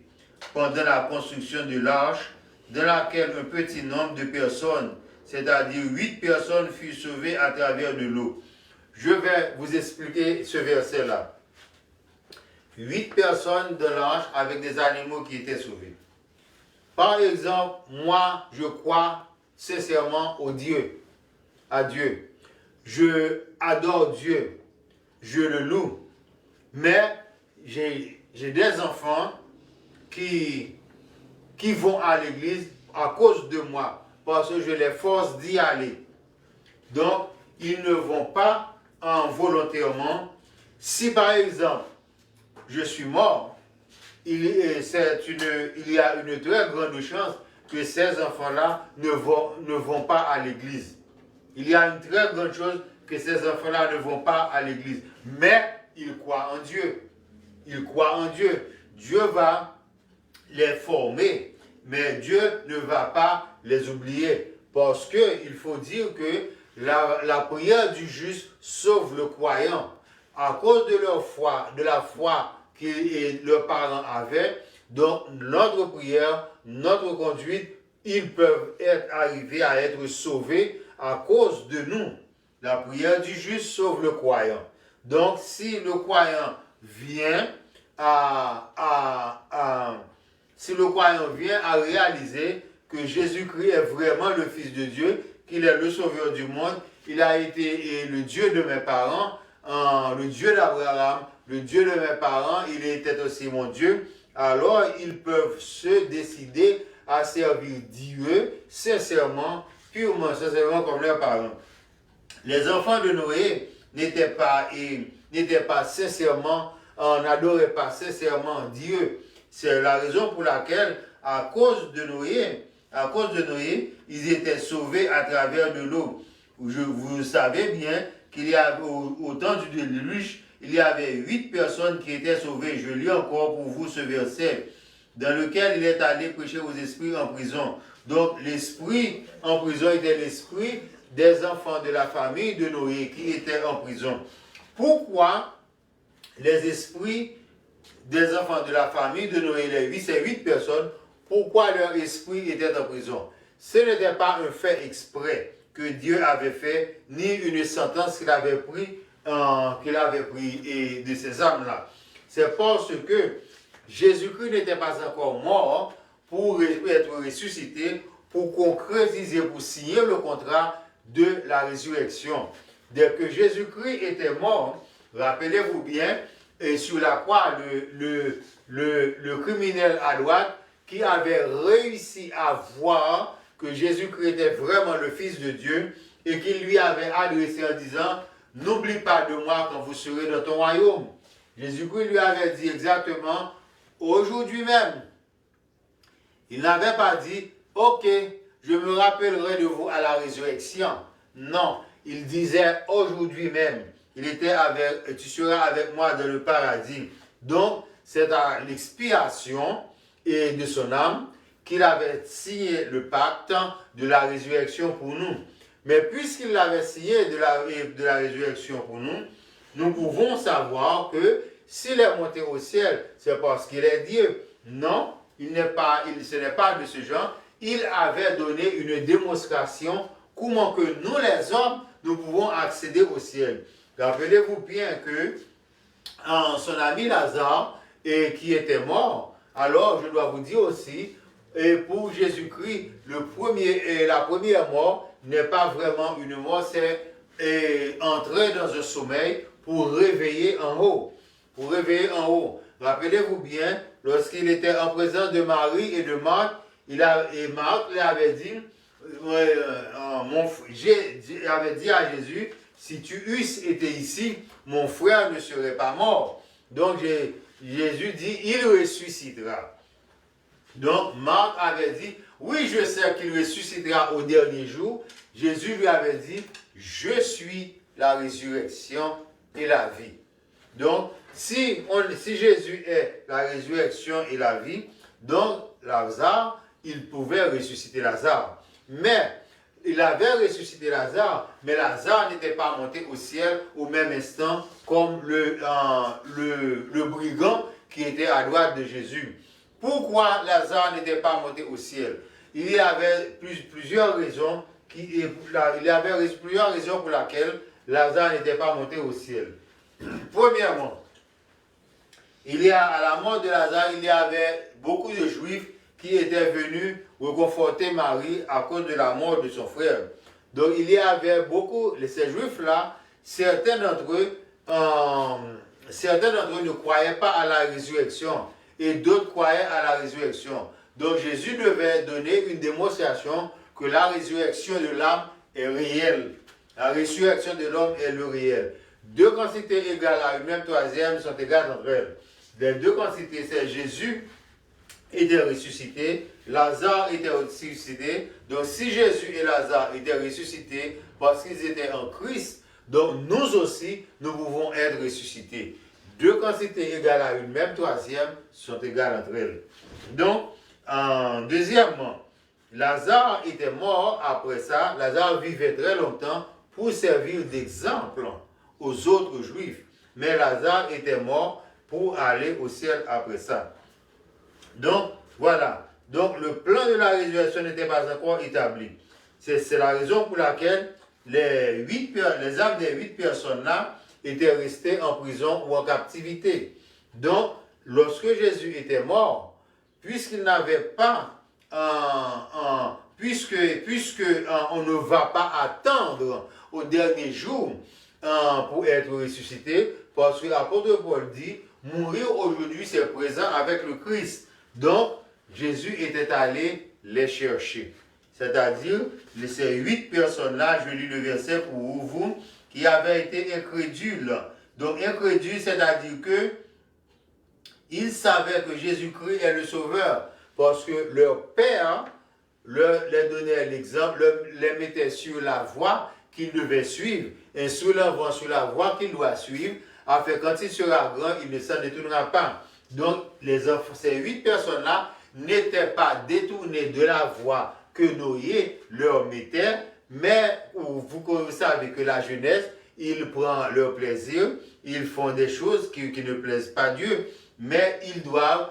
pendant la construction de l'arche, dans laquelle un petit nombre de personnes, c'est-à-dire 8 personnes, furent sauvées à travers de l'eau. Je vais vous expliquer ce verset-là. 8 personnes de l'ange avec des animaux qui étaient sauvés. Par exemple, moi, je crois sincèrement à Dieu. Je adore Dieu. Je le loue. Mais j'ai des enfants qui vont à l'église à cause de moi, parce que je les force d'y aller. Donc, ils ne vont pas volontairement. Si par exemple, je suis mort, il y a une très grande chance que ces enfants-là ne vont pas à l'église. Il y a une très grande chose que ces enfants-là ne vont pas à l'église. Mais ils croient en Dieu. Ils croient en Dieu. Dieu va les former, mais Dieu ne va pas les oublier. Parce qu'il faut dire que la prière du juste sauve le croyant. À cause de leur foi, de la foi que leurs parents avaient, donc notre prière, notre conduite, ils peuvent arriver à être sauvés à cause de nous. La prière du juste sauve le croyant. Donc si le croyant vient si le croyant vient à réaliser que Jésus-Christ est vraiment le Fils de Dieu, qu'il est le Sauveur du monde, il a été le Dieu de mes parents, le Dieu d'Abraham, le Dieu de mes parents, il était aussi mon Dieu, alors ils peuvent se décider à servir Dieu sincèrement, purement, sincèrement comme leurs parents. Les enfants de Noé n'étaient pas sincèrement, n'adoraient pas sincèrement Dieu. C'est la raison pour laquelle, à cause de Noé, ils étaient sauvés à travers de l'eau. Vous savez bien qu'il y avait, au temps du déluge, il y avait 8 personnes qui étaient sauvées. Je lis encore pour vous ce verset, dans lequel il est allé prêcher aux esprits en prison. Donc l'esprit en prison était l'esprit des enfants de la famille de Noé qui étaient en prison. Pourquoi les esprits des enfants de la famille de Noé, ces 8 personnes, pourquoi leur esprit était en prison? Ce n'était pas un fait exprès que Dieu avait fait, ni une sentence qu'il avait pris de ces âmes-là. C'est parce que Jésus-Christ n'était pas encore mort pour être ressuscité, pour concrétiser, pour signer le contrat de la résurrection. Dès que Jésus-Christ était mort, rappelez-vous bien, et sur la croix, le criminel à droite qui avait réussi à voir que Jésus-Christ était vraiment le Fils de Dieu et qu'il lui avait adressé en disant « N'oublie pas de moi quand vous serez dans ton royaume ». Jésus-Christ lui avait dit exactement « Aujourd'hui même ». Il n'avait pas dit « Ok, je me rappellerai de vous à la résurrection ». Non, il disait « Aujourd'hui même ». Il était avec, tu seras avec moi dans le paradis. Donc, c'est à l'expiation et de son âme qu'il avait signé le pacte de la résurrection pour nous. Mais puisqu'il l'avait signé de la résurrection pour nous, nous pouvons savoir que s'il est monté au ciel, c'est parce qu'il est Dieu. Non, ce n'est pas de ce genre. Il avait donné une démonstration comment que nous les hommes, nous pouvons accéder au ciel. Rappelez-vous bien que son ami Lazare, qui était mort, alors je dois vous dire aussi, et pour Jésus-Christ, la première mort n'est pas vraiment une mort, c'est entrer dans un sommeil pour réveiller en haut. Pour réveiller en haut. Rappelez-vous bien, lorsqu'il était en présence de Marie et de Marc, Marc lui avait dit, avait dit à Jésus, si tu eusses été ici, mon frère ne serait pas mort. Donc Jésus dit, il ressuscitera. Donc Marc avait dit, oui, je sais qu'il ressuscitera au dernier jour. Jésus lui avait dit, je suis la résurrection et la vie. Donc, si Jésus est la résurrection et la vie, donc Lazare, il pouvait ressusciter Lazare. Mais il avait ressuscité Lazare, mais Lazare n'était pas monté au ciel au même instant comme le brigand qui était à droite de Jésus. Pourquoi Lazare n'était pas monté au ciel? Il y avait plusieurs raisons pour lesquelles Lazare n'était pas monté au ciel. Premièrement, à la mort de Lazare, il y avait beaucoup de Juifs qui étaient venus réconforter Marie à cause de la mort de son frère. Donc il y avait beaucoup, ces Juifs-là, certains d'entre eux ne croyaient pas à la résurrection et d'autres croyaient à la résurrection. Donc Jésus devait donner une démonstration que la résurrection de l'âme est réelle. La résurrection de l'homme est le réel. Deux quantités égales à une même troisième sont égales entre elles. Les deux quantités, c'est Jésus était ressuscité, Lazare était ressuscité. Donc si Jésus et Lazare étaient ressuscités parce qu'ils étaient en Christ, donc nous aussi, nous pouvons être ressuscités. Deux quantités égales à une même troisième sont égales entre elles. Donc, deuxièmement, Lazare était mort après ça. Lazare vivait très longtemps pour servir d'exemple aux autres Juifs. Mais Lazare était mort pour aller au ciel après ça. Donc, voilà. Donc, le plan de la résurrection n'était pas encore établi. C'est la raison pour laquelle les âmes des 8 personnes-là étaient restées en prison ou en captivité. Donc, lorsque Jésus était mort, puisqu'il n'avait pas, puisque on ne va pas attendre au dernier jour pour être ressuscité, parce que l'apôtre Paul dit, mourir aujourd'hui c'est présent avec le Christ. Donc, Jésus était allé les chercher. C'est-à-dire, ces 8 personnes-là, je lis le verset pour vous, qui avaient été incrédules. Donc, incrédules, c'est-à-dire que ils savaient que Jésus-Christ est le Sauveur, parce que leur Père leur donnait l'exemple, les mettait sur la voie qu'ils devaient suivre, et sur la voie qu'ils doivent suivre, afin que quand il sera grand, il ne s'en détournera pas. Donc, ces 8 personnes-là n'étaient pas détournées de la voie que Noé leur mettait, mais vous savez que la jeunesse, ils prennent leur plaisir, ils font des choses qui ne plaisent pas à Dieu, mais ils doivent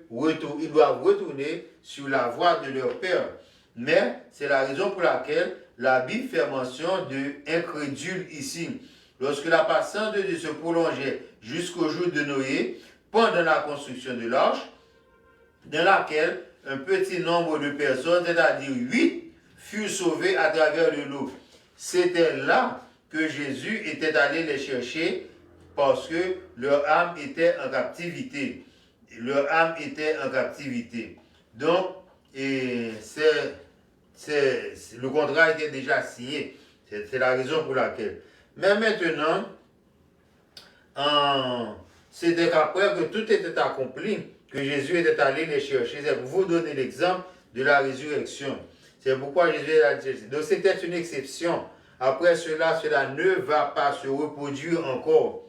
retourner sur la voie de leur Père. Mais c'est la raison pour laquelle la Bible fait mention d'incrédules ici. Lorsque la patience de Dieu se prolongeait jusqu'au jour de Noé, pendant la construction de l'arche, dans laquelle un petit nombre de personnes, c'est-à-dire 8, furent sauvés à travers de l'eau. C'était là que Jésus était allé les chercher parce que leur âme était en captivité. Leur âme était en captivité. Donc, le contrat était déjà signé. C'est la raison pour laquelle. Mais maintenant, c'était qu'après que tout était accompli, que Jésus était allé les chercher. C'est pour vous donner l'exemple de la résurrection. C'est pourquoi Jésus est allé les chercher. Donc c'était une exception. Après cela ne va pas se reproduire encore.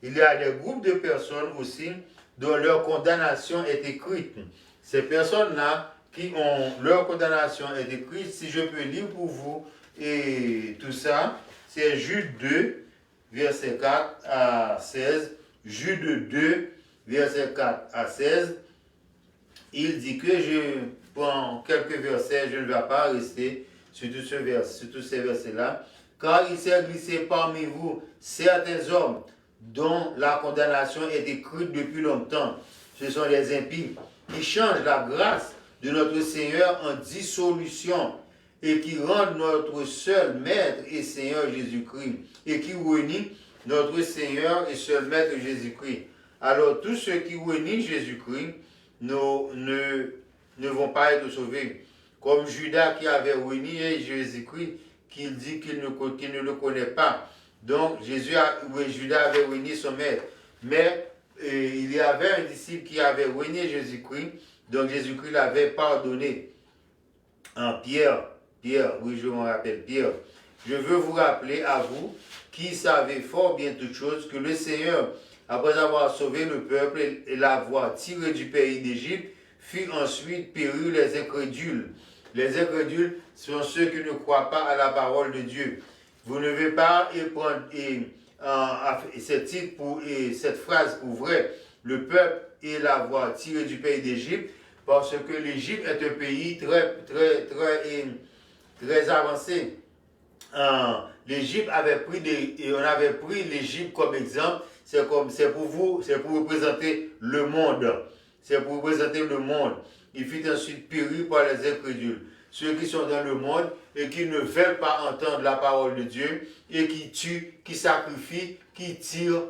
Il y a des groupes de personnes aussi dont leur condamnation est écrite. Ces personnes-là qui ont leur condamnation est écrite, si je peux lire pour vous et tout ça, c'est Jude 2, verset 4 à 16. Jude 2, verset 4 à 16. Il dit que je prends quelques versets, je ne vais pas rester sur tous ces versets-là. Car il s'est glissé parmi vous certains hommes dont la condamnation est écrite depuis longtemps. Ce sont les impies qui changent la grâce de notre Seigneur en dissolution et qui rendent notre seul Maître et Seigneur Jésus-Christ et qui renient notre Seigneur et seul Maître Jésus-Christ. Alors tous ceux qui renient Jésus-Christ ne vont pas être sauvés. Comme Judas qui avait renié Jésus-Christ, qu'il dit qu'il ne le connaît pas. Donc Judas avait renié son Maître. Mais il y avait un disciple qui avait renié Jésus-Christ, donc Jésus-Christ l'avait pardonné. Pierre, oui je me rappelle Pierre. Je veux vous rappeler à vous qui savez fort bien toutes choses que le Seigneur, après avoir sauvé le peuple et l'avoir tiré du pays d'Égypte, fit ensuite périr les incrédules. Les incrédules sont ceux qui ne croient pas à la parole de Dieu. Vous ne devez pas prendre cette phrase pour vrai. Le peuple et l'avoir tiré du pays d'Égypte, parce que l'Égypte est un pays très avancé. l'Égypte avait pris et on avait pris l'Égypte comme exemple, c'est pour représenter le monde. C'est pour représenter le monde. Il fut ensuite péri par les incrédules. Ceux qui sont dans le monde et qui ne veulent pas entendre la parole de Dieu et qui tuent, qui sacrifient, qui tirent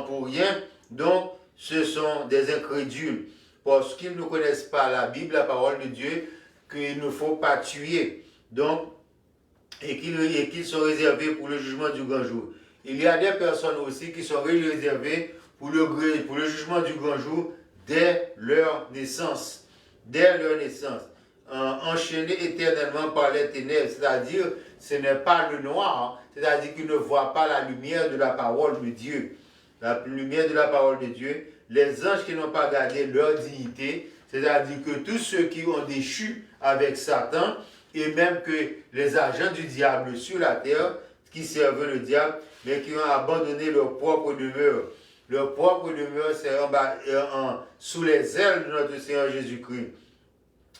pour rien. Donc, ce sont des incrédules. Parce qu'ils ne connaissent pas la Bible, la parole de Dieu, qu'il ne faut pas tuer. Donc, et qu'ils sont réservés pour le jugement du grand jour. Il y a des personnes aussi qui sont réservées pour le jugement du grand jour dès leur naissance. Dès leur naissance. Enchaînés éternellement par les ténèbres, c'est-à-dire ce n'est pas le noir, c'est-à-dire qu'ils ne voient pas la lumière de la parole de Dieu. La lumière de la parole de Dieu, les anges qui n'ont pas gardé leur dignité, c'est-à-dire que tous ceux qui ont déchu avec Satan, et même que les agents du diable sur la terre, qui servent le diable, mais qui ont abandonné leur propre demeure. Leur propre demeure, c'est sous les ailes de notre Seigneur Jésus-Christ.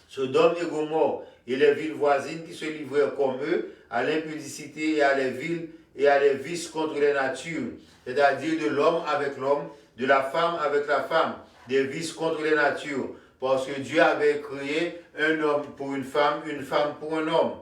Sodome et Gomorrhe et les villes voisines qui se livrèrent comme eux à l'impudicité et à les vices contre les natures, c'est-à-dire de l'homme avec l'homme, de la femme avec la femme, des vices contre les natures, parce que Dieu avait créé un homme pour une femme pour un homme.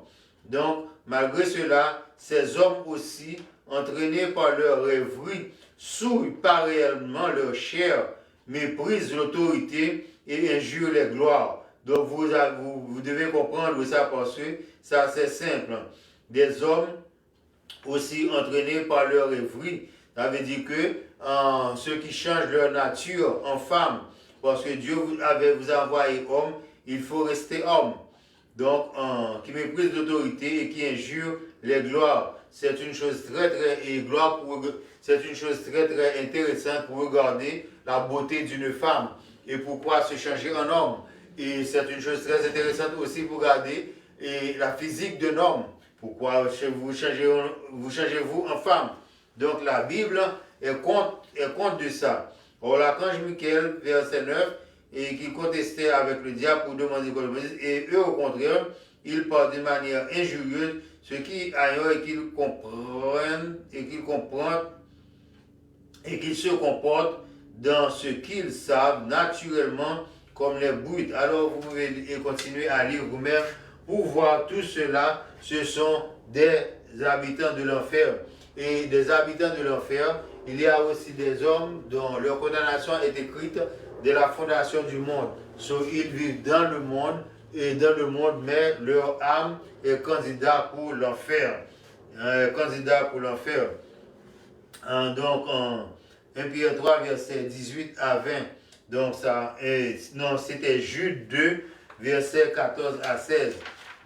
Donc, malgré cela, ces hommes aussi, entraînés par leur rêverie, souillent pas réellement leur chair, méprisent l'autorité et injurent les gloires. Donc, vous devez comprendre ça parce que ça, c'est simple. Des hommes aussi entraînés par leur rêverie, ça veut dire que ceux qui changent leur nature en femme, parce que Dieu vous a envoyé homme, il faut rester homme. Donc, qui méprise l'autorité et qui injure les gloires. C'est une chose c'est une chose très très intéressante pour regarder la beauté d'une femme et pourquoi se changer en homme. Et c'est une chose très intéressante aussi pour regarder la physique d'un homme. Pourquoi vous changez-vous en femme? Donc la Bible est contre de ça. Or l'archange Michael, verset 9, et qui contestait avec le diable pour demander qu'on le bénisse, et eux au contraire, ils parlent de manière injurieuse, ce qui ailleurs et qu'ils comprennent et qu'ils se comportent dans ce qu'ils savent naturellement comme les brutes. Alors vous pouvez continuer à lire vous-même pour voir tout cela. Ce sont des habitants de l'enfer. Et des habitants de l'enfer, il y a aussi des hommes dont leur condamnation est écrite dès la fondation du monde. Ils vivent dans le monde, mais leur âme est candidat pour l'enfer. Donc, 1 Pierre 3, verset 18 à 20. Donc, c'était Jude 2, verset 14 à 16.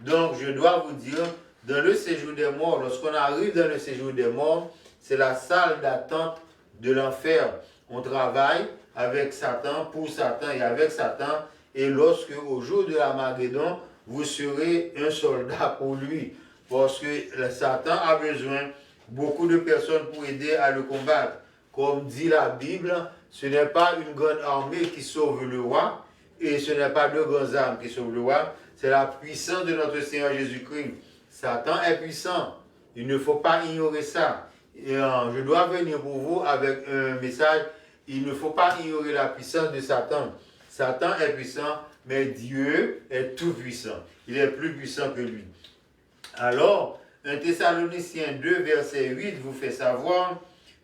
Donc, je dois vous dire, dans le séjour des morts, lorsqu'on arrive dans le séjour des morts, c'est la salle d'attente de l'enfer. On travaille avec Satan, pour Satan et avec Satan. Et lorsque, au jour de l'Armageddon, vous serez un soldat pour lui. Parce que Satan a besoin de beaucoup de personnes pour aider à le combattre. Comme dit la Bible, ce n'est pas une grande armée qui sauve le roi, et ce n'est pas deux grandes armes qui sauvent le roi, c'est la puissance de notre Seigneur Jésus-Christ. Satan est puissant. Il ne faut pas ignorer ça. Et, je dois venir pour vous avec un message. Il ne faut pas ignorer la puissance de Satan. Satan est puissant, mais Dieu est tout puissant. Il est plus puissant que lui. Alors, 1 Thessaloniciens 2, verset 8 vous fait savoir,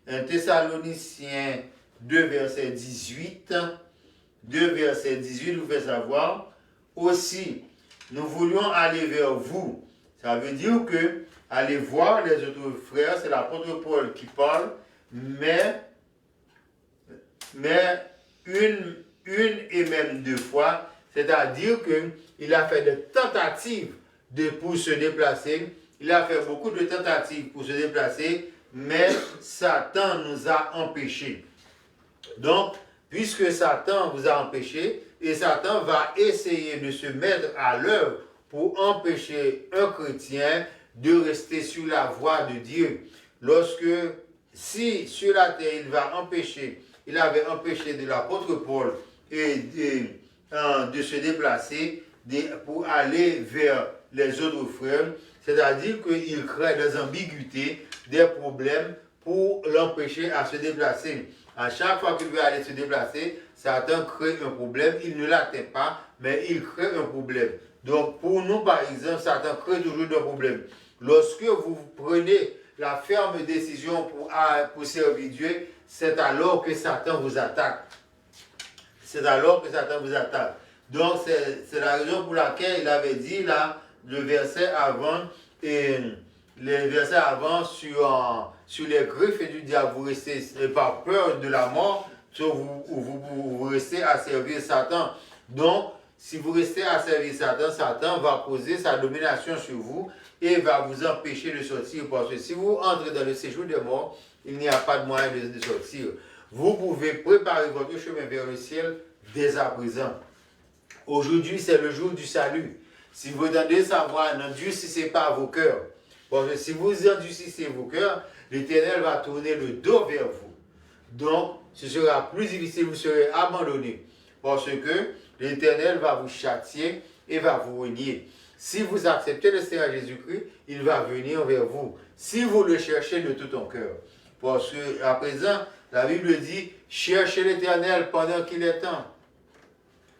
1 Thessaloniciens 2, verset 18, 2, verset 18 vous fait savoir, aussi, nous voulions aller vers vous. Ça veut dire que aller voir les autres frères, c'est l'apôtre Paul qui parle, mais une et même deux fois, c'est-à-dire qu'il a fait des tentatives pour se déplacer, il a fait beaucoup de tentatives pour se déplacer, mais Satan nous a empêchés. Donc, puisque Satan vous a empêchés, et Satan va essayer de se mettre à l'œuvre pour empêcher un chrétien de rester sur la voie de Dieu. Si sur la terre il avait empêché de l'apôtre Paul et de se déplacer pour aller vers les autres frères, C'est-à-dire qu'il crée des ambiguïtés, des problèmes pour l'empêcher à se déplacer. À chaque fois qu'il veut aller se déplacer, Satan crée un problème. Il ne l'atteint pas, mais il crée un problème. Donc pour nous, par exemple, Satan crée toujours des problèmes. Lorsque vous prenez la ferme décision pour servir Dieu, c'est alors que Satan vous attaque. C'est alors que Satan vous attaque. Donc c'est la raison pour laquelle il avait dit là, le verset avant, et les versets avant sur les griffes du diable, vous restez par peur de la mort, vous restez à servir Satan. Donc, si vous restez à servir Satan, Satan va poser sa domination sur vous et va vous empêcher de sortir. Parce que si vous entrez dans le séjour des morts, il n'y a pas de moyen de sortir. Vous pouvez préparer votre chemin vers le ciel dès à présent. Aujourd'hui, c'est le jour du salut. Si vous entendez savoir, n'endurcissez pas vos cœurs. Parce que si vous endurcissez vos cœurs, l'Éternel va tourner le dos vers vous. Donc, ce sera plus difficile, vous serez abandonné. Parce que l'Éternel va vous châtier et va vous renier. Si vous acceptez le Seigneur Jésus-Christ, il va venir vers vous. Si vous le cherchez de tout ton cœur. Parce qu'à présent, la Bible dit, cherchez l'Éternel pendant qu'il est temps.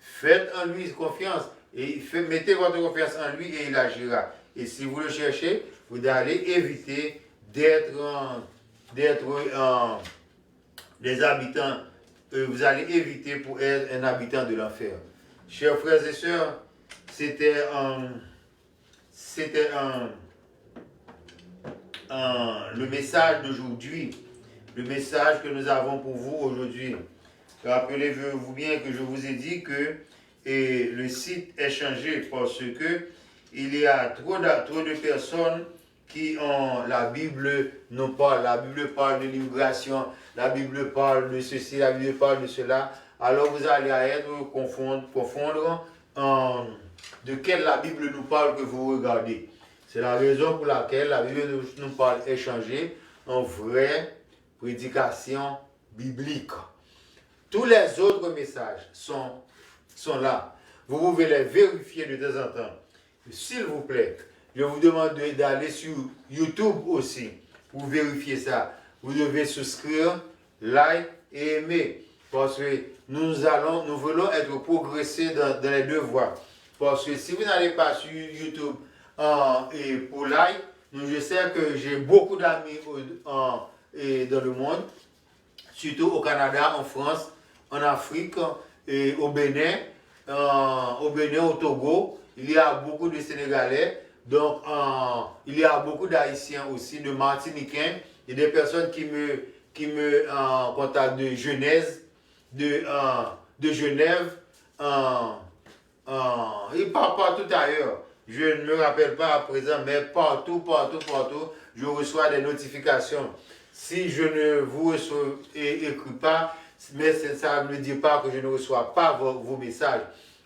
Faites en lui confiance et mettez votre confiance en lui et il agira. Et si vous le cherchez, vous allez éviter d'être des habitants, vous allez éviter pour être un habitant de l'enfer. Chers frères et sœurs, c'était le message d'aujourd'hui, le message que nous avons pour vous aujourd'hui. Rappelez-vous bien que je vous ai dit que le site est changé parce que il y a trop de personnes qui ont la Bible, non pas, la Bible parle de l'immigration, la Bible parle de ceci, la Bible parle de cela. Alors vous allez être confondre de quelle la Bible nous parle que vous regardez. C'est la raison pour laquelle la Bible nous parle est changée en vraie prédication biblique. Tous les autres messages sont là. Vous pouvez les vérifier de temps en temps. S'il vous plaît, je vous demande d'aller sur YouTube aussi pour vérifier ça. Vous devez souscrire, like et aimer. Parce que nous voulons être progressés dans les deux voies. Parce que si vous n'allez pas sur YouTube et pour like, je sais que j'ai beaucoup d'amis dans le monde, surtout au Canada, en France, en Afrique, et au Bénin, au Togo. Il y a beaucoup de Sénégalais, donc il y a beaucoup d'Haïtiens aussi, de Martiniquais, et des personnes qui me contactent de Genève, de Genève, et partout ailleurs. Je ne me rappelle pas à présent, mais partout, je reçois des notifications. Si je ne vous écris pas, mais ça ne me dit pas que je ne reçois pas vos messages.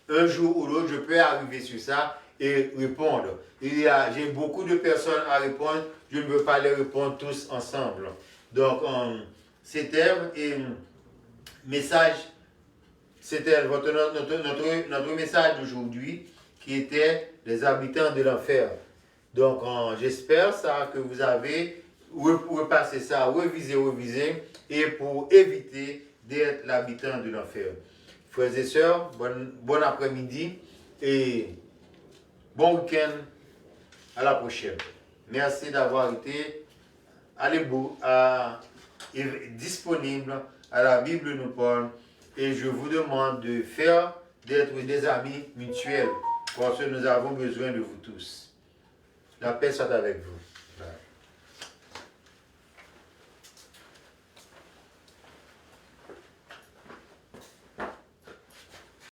Un jour ou l'autre, je peux arriver sur ça et répondre. J'ai beaucoup de personnes à répondre, je ne veux pas les répondre tous ensemble. Donc, c'était notre message d'aujourd'hui qui était les habitants de l'enfer. Donc, j'espère ça que vous avez repassé ça, revisé, et pour éviter d'être l'habitant de l'enfer. Frères et sœurs, bon après-midi et bon week-end. À la prochaine. Merci d'avoir été disponible à la Bible nous parle et je vous demande d'être des amis mutuels parce que nous avons besoin de vous tous. La paix soit avec vous.